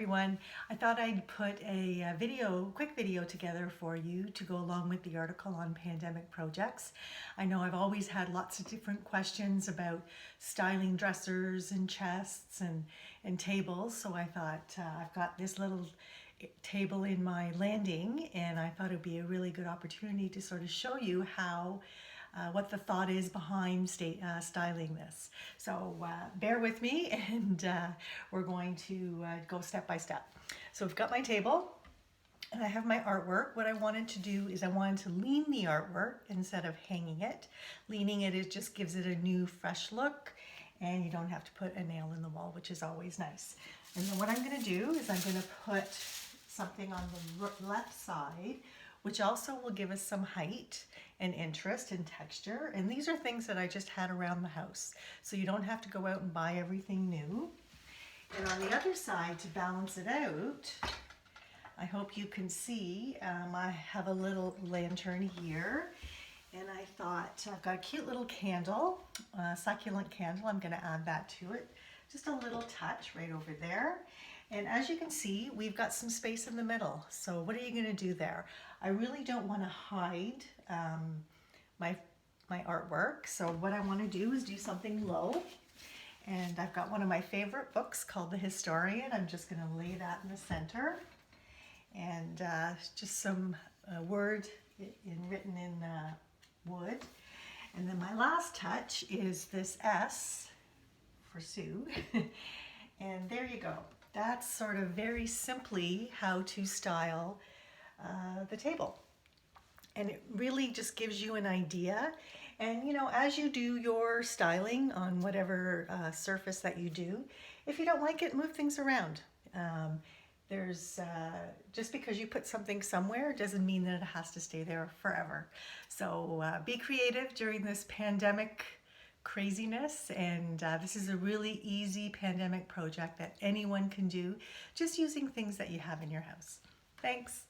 everyone. I thought I'd put a quick video together for you to go along with the article on pandemic projects. I know I've always had lots of different questions about styling dressers and chests and tables, so I thought I've got this little table in my landing, and I thought it would be a really good opportunity to sort of show you how what the thought is behind styling this. So bear with me, and we're going to go step by step. So we've got my table and I have my artwork. What I wanted to do is I wanted to lean the artwork instead of hanging it. Leaning it just gives it a new fresh look, and you don't have to put a nail in the wall, which is always nice. And then what I'm going to do is I'm going to put something on the left side, which also will give us some height and interest and texture. And these are things that I just had around the house, so you don't have to go out and buy everything new. And on the other side, to balance it out, I hope you can see, I have a little lantern here, and I thought I've got a cute little candle, succulent candle. I'm going to add that to it, just a little touch right over there. And as you can see, we've got some space in the middle. So what are you going to do there? I really don't want to hide my artwork. So what I want to do is do something low. And I've got one of my favorite books called The Historian. I'm just going to lay that in the center. And just some word written in wood. And then my last touch is this S for Sue. And there you go. That's sort of very simply how to style the table. And it really just gives you an idea. And you know, as you do your styling on whatever surface that you do, if you don't like it, move things around. Just because you put something somewhere doesn't mean that it has to stay there forever. So be creative during this pandemic craziness, and this is a really easy pandemic project that anyone can do, just using things that you have in your house. Thanks.